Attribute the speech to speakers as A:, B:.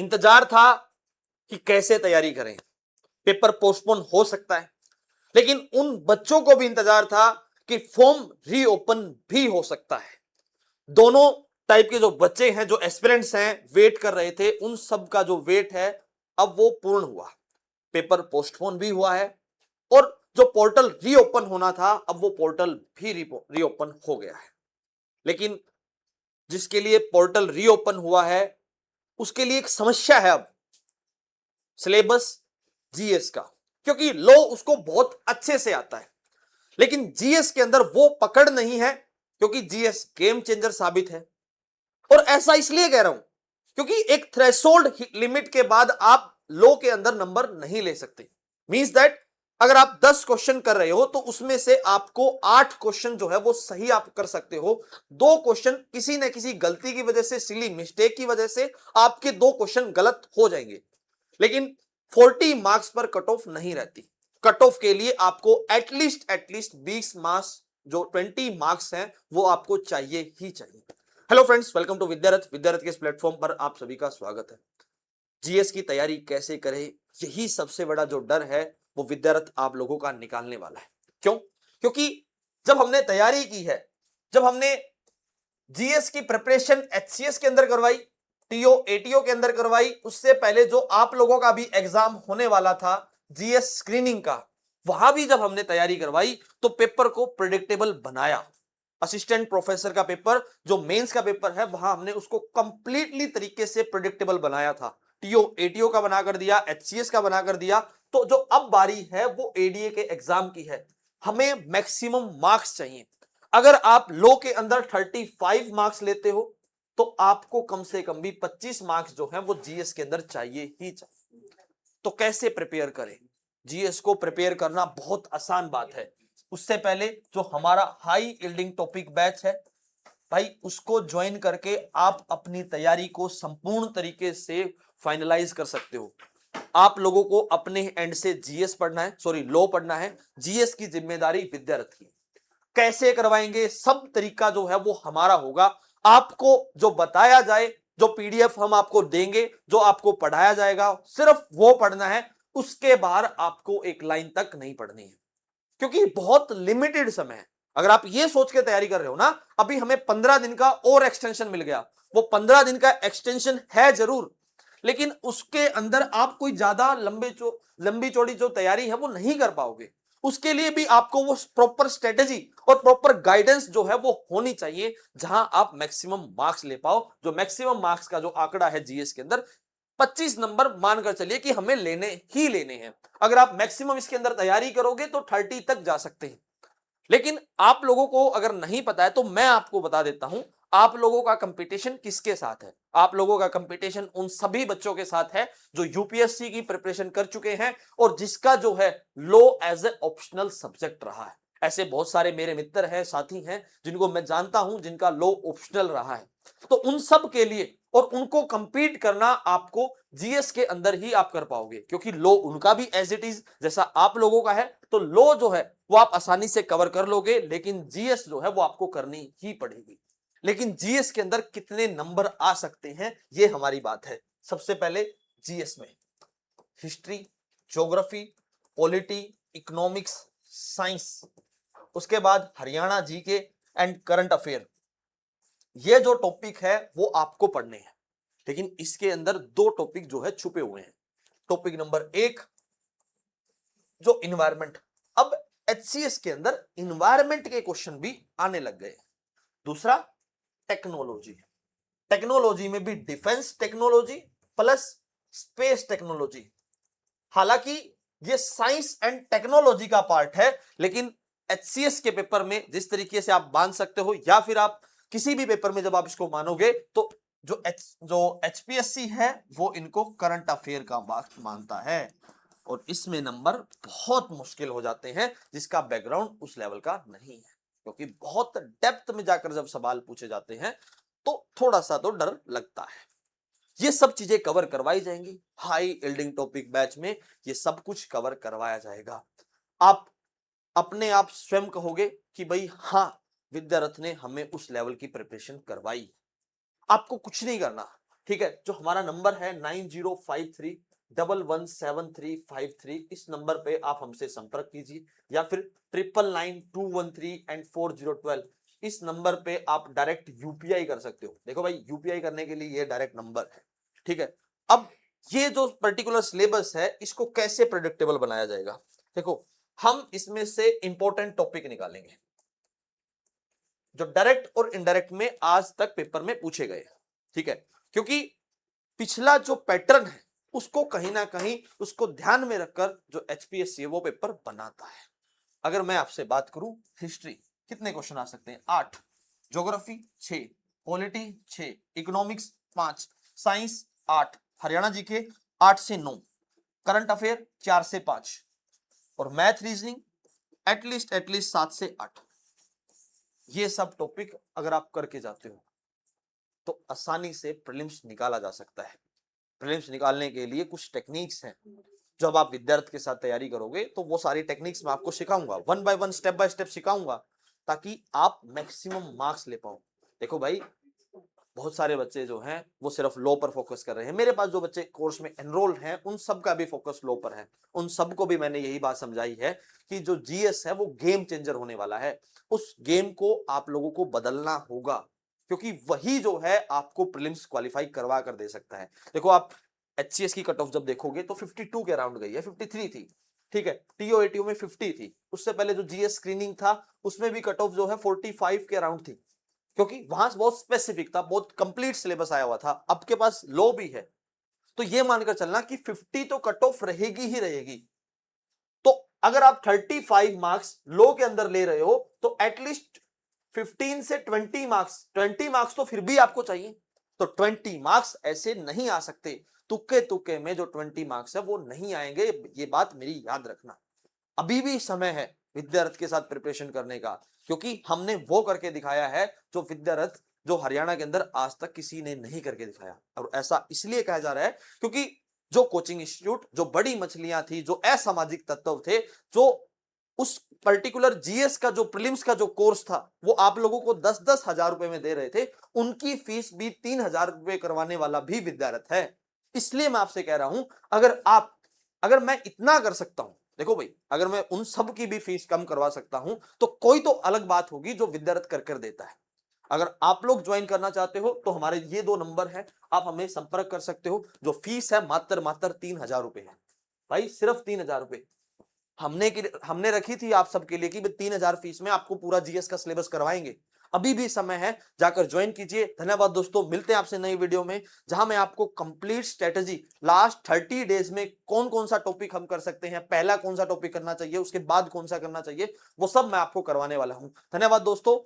A: इंतजार था कि कैसे तैयारी करें, पेपर पोस्टपोन हो सकता है, लेकिन उन बच्चों को भी इंतजार था कि फॉर्म रीओपन भी हो सकता है। दोनों टाइप के जो बच्चे हैं, जो एस्पिरेंट्स हैं, वेट कर रहे थे, उन सब का जो वेट है अब वो पूर्ण हुआ। पेपर पोस्टपोन भी हुआ है और जो पोर्टल रीओपन होना था अब वो पोर्टल भी रीओपन हो गया है। लेकिन जिसके लिए पोर्टल रीओपन हुआ है उसके लिए एक समस्या है अब, सिलेबस जीएस का, क्योंकि लॉ उसको बहुत अच्छे से आता है, लेकिन जीएस के अंदर वो पकड़ नहीं है, क्योंकि जीएस गेम चेंजर साबित है। और ऐसा इसलिए कह रहा हूं क्योंकि एक थ्रेशोल्ड लिमिट के बाद आप लॉ के अंदर नंबर नहीं ले सकते। मींस दैट अगर आप 10 क्वेश्चन कर रहे हो तो उसमें से आपको 8 क्वेश्चन जो है वो सही आप कर सकते हो। 2 क्वेश्चन किसी न किसी गलती की वजह से, सिली मिस्टेक की वजह से आपके 2 क्वेश्चन गलत हो जाएंगे, लेकिन 40 मार्क्स पर कट ऑफ नहीं रहती। कट ऑफ के लिए आपको एटलीस्ट 20 मार्क्स, जो 20 मार्क्स हैं, वो आपको चाहिए ही चाहिए। Hello friends, welcome to Vidyarath. Vidyarath के इस प्लेटफॉर्म पर आप सभी का स्वागत है। जीएस की तैयारी कैसे करें, यही सबसे बड़ा जो डर है वो विद्यारथ आप लोगों का निकालने वाला है। क्यों? क्योंकि जब हमने तैयारी की है, जब हमने जीएस की प्रिपरेशन एचसीएस के अंदर करवाई, टीओ एटीओ के अंदर करवाई, उससे पहले जो आप लोगों का भी एग्जाम होने वाला था जीएस स्क्रीनिंग का, वहां भी जब हमने तैयारी करवाई तो पेपर को प्रेडिक्टेबल बनाया। असिस्टेंट प्रोफेसर का पेपर, जो मेंस का पेपर है, वहां हमने उसको कंप्लीटली तरीके से प्रेडिक्टेबल बनाया था। टीओ एटीओ का बनाकर दिया, एचसीएस का बनाकर दिया। तो जो अब बारी है वो एडीए के एग्जाम की है। हमें मैक्सिमम मार्क्स चाहिए। अगर आप लॉ के अंदर 35 मार्क्स लेते हो तो आपको कम से कम भी 25 मार्क्स जो है वो जीएस के अंदर चाहिए ही चाहिए। तो कैसे प्रिपेयर करें? जीएस को प्रिपेयर करना बहुत आसान बात है। उससे पहले जो हमारा हाई यील्डिंग टॉपिक बैच है भाई, उसको ज्वाइन करके आप अपनी तैयारी को संपूर्ण तरीके से फाइनलाइज कर सकते हो। आप लोगों को अपने एंड से जीएस पढ़ना है, सॉरी लॉ पढ़ना है। जीएस की जिम्मेदारी विद्यार्थी की। कैसे करवाएंगे, सब तरीका जो है वो हमारा होगा। आपको जो बताया जाए, जो पीडीएफ हम आपको देंगे, जो आपको पढ़ाया जाएगा, सिर्फ वो पढ़ना है। उसके बाद आपको एक लाइन तक नहीं पढ़नी है, क्योंकि बहुत लिमिटेड समय है। अगर आप ये सोच के तैयारी कर रहे हो ना, अभी हमें 15 दिन का और एक्सटेंशन मिल गया, वो 15 दिन का एक्सटेंशन है जरूर, लेकिन उसके अंदर आप कोई ज्यादा लंबी चौड़ी जो तैयारी है वो नहीं कर पाओगे। उसके लिए भी आपको वो प्रॉपर स्ट्रेटेजी और प्रॉपर गाइडेंस जो है वो होनी चाहिए, जहां आप मैक्सिमम मार्क्स ले पाओ। जो मैक्सिमम मार्क्स का जो आंकड़ा है जीएस के अंदर 25 नंबर मानकर चलिए कि हमें लेने ही लेने हैं। अगर आप मैक्सिमम इसके अंदर तैयारी करोगे तो 30 तक जा सकते हैं। लेकिन आप लोगों को अगर नहीं पता है तो मैं आपको बता देता हूं, आप लोगों का कंपटीशन किसके साथ है। आप लोगों का कंपटीशन उन सभी बच्चों के साथ है जो यूपीएससी की प्रिपरेशन कर चुके हैं और जिसका जो है law as a optional subject रहा है। ऐसे बहुत सारे मेरे मित्र हैं, साथी हैं, जिनको मैं जानता हूं जिनका लॉ ऑप्शनल रहा है। तो उन सब के लिए और उनको कंपीट करना आपको जीएस के अंदर ही आप कर पाओगे, क्योंकि लॉ उनका भी एज इट इज जैसा आप लोगों का है। तो लॉ जो है वो आप आसानी से कवर कर लोगे, लेकिन जीएस जो है वो आपको करनी ही पड़ेगी। लेकिन जीएस के अंदर कितने नंबर आ सकते हैं, ये हमारी बात है। सबसे पहले जीएस में history, geography, polity, economics, science, उसके बाद Haryana GK and current affair, ये जो टॉपिक है वो आपको पढ़ने हैं। लेकिन इसके अंदर 2 टॉपिक जो है छुपे हुए हैं। टॉपिक नंबर 1 जो इन्वायरमेंट, अब एचसीएस के अंदर इन्वायरमेंट के क्वेश्चन भी आने लग गए। दूसरा टेक्नोलॉजी, टेक्नोलॉजी में भी defence technology plus space technology. हालांकि ये साइंस एंड टेक्नोलॉजी का पार्ट है, लेकिन एचसीएस के पेपर में जिस तरीके से आप मान सकते हो, या फिर आप किसी भी पेपर में जब आप इसको मानोगे, तो जो एचपीएससी है वो इनको करंट अफेयर का पार्ट मानता है और इसमें नंबर बहुत मुश्किल हो जाते हैं, जिसका बैकग्राउंड उस लेवल का नहीं है। क्योंकि बहुत डेप्थ में जाकर जब सवाल पूछे जाते हैं तो थोड़ा सा तो डर लगता है। ये सब चीजें कवर करवाई जाएंगी हाई यील्डिंग टॉपिक बैच में। ये सब कुछ कवर करवाया जाएगा। आप अपने आप स्वयं कहोगे कि भाई हाँ, विद्यारथ ने हमें उस लेवल की प्रिपरेशन करवाई। आपको कुछ नहीं करना, ठीक है, जो हमारा नंबर है 9053117353, इस नंबर पे आप हमसे संपर्क कीजिए, या फिर 999213 इस नंबर पे आप डायरेक्ट यूपीआई कर सकते हो। देखो भाई, यूपीआई करने के लिए ये डायरेक्ट नंबर है, ठीक है। अब ये जो पर्टिकुलर सिलेबस है इसको कैसे प्रेडिक्टेबल बनाया जाएगा, देखो हम इसमें से इंपॉर्टेंट टॉपिक निकालेंगे जो डायरेक्ट और इनडायरेक्ट में आज तक पेपर में पूछे गए, ठीक है। क्योंकि पिछला जो पैटर्न है उसको कहीं ना कहीं उसको ध्यान में रखकर जो एचपीएससी है वो पेपर बनाता है। अगर मैं आपसे बात करूं, हिस्ट्री कितने क्वेश्चन आ सकते हैं? 8, geography 6, polity 6, economics 5, science 8, Haryana GK 8 से 9, करंट अफेयर 4 से 5, और मैथ रीजनिंग एटलीस्ट 7 से 8। ये सब टॉपिक अगर आप करके जाते हो तो आसानी से प्रीलिम्स निकाला जा सकता है। प्रीलिम्स निकालने के लिए कुछ टेक्निक्स हैं, जब आप विद्यार्थी के साथ तैयारी करोगे तो वो सारी टेक्निक्स मैं आपको सिखाऊंगा, one by one, step by step सिखाऊंगा, ताकि आप मैक्सिमम मार्क्स ले पाओ। देखो भाई, बहुत सारे बच्चे जो हैं वो सिर्फ लो पर फोकस कर रहे हैं। मेरे पास जो बच्चे कोर्स में एनरोल हैं उन सब का भी फोकस लो पर है। उन सबको भी मैंने यही बात समझाई है कि जो जीएस है वो गेम चेंजर होने वाला है, उस गेम को आप लोगों को बदलना होगा, क्योंकि वही जो है आपको प्रीलिम्स क्वालिफाई करवा कर दे सकता है। देखो, आप एचसीएस की कट ऑफ जब देखोगे तो 52 के अराउंड गई है, 53 थी, ठीक है। टीओ एटीओ में 50 थी, उससे पहले जो जीएस स्क्रीनिंग था उसमें भी कट ऑफ जो है 45 के अराउंड थी, क्योंकि वहां बहुत स्पेसिफिक था, बहुत कंप्लीट सिलेबस आया हुआ था। आपके पास लो भी है, तो ये मानकर चलना कि 50 तो कट ऑफ रहेगी ही रहेगी। तो अगर आप 35 मार्क्स लो के अंदर ले रहे हो तो एटलीस्ट 15 से 20 मार्क्स, 20 मार्क्स तो फिर भी आपको चाहिए। तो 20 मार्क्स ऐसे नहीं आ सकते, तुक्के तुक्के में जो 20 मार्क्स है वो नहीं आएंगे, ये बात मेरी याद रखना। अभी भी समय है विद्यारथ के साथ प्रिपरेशन करने का, क्योंकि हमने वो करके दिखाया है जो विद्यारथ, जो हरियाणा के अंदर आज तक किसी ने नहीं करके दिखाया। और ऐसा इसलिए कहा जा रहा है क्योंकि जो कोचिंग इंस्टीट्यूट, जो बड़ी मछलियां थी, जो असामाजिक तत्व थे, जो उस पर्टिकुलर जीएस का जो प्रीलिम्स का जो कोर्स था वो आप लोगों को 10-10 हजार रुपए में दे रहे थे, उनकी फीस भी 3,000 रुपए करवाने वाला भी विद्यारथ है। इसलिए मैं आपसे कह रहा हूं, अगर मैं इतना कर सकता हूं, देखो भाई, अगर मैं उन सब की भी फीस कम करवा सकता हूं तो कोई तो अलग बात होगी जो विद्यारथ कर देता है। अगर आप लोग ज्वाइन करना चाहते हो तो हमारे ये 2 नंबर है, आप हमें संपर्क कर सकते हो। जो फीस है मात्र 3,000 रुपए है भाई, सिर्फ 3,000 रुपए हमने रखी थी आप सबके लिए कि 3,000 फीस में आपको पूरा जीएस का सिलेबस करवाएंगे। अभी भी समय है, जाकर ज्वाइन कीजिए। धन्यवाद दोस्तों, मिलते हैं आपसे नई वीडियो में, जहां मैं आपको कंप्लीट स्ट्रेटेजी लास्ट 30 डेज में कौन कौन सा टॉपिक हम कर सकते हैं, पहला कौन सा टॉपिक करना चाहिए, उसके बाद कौन सा करना चाहिए, वो सब मैं आपको करवाने वाला हूं। धन्यवाद दोस्तों।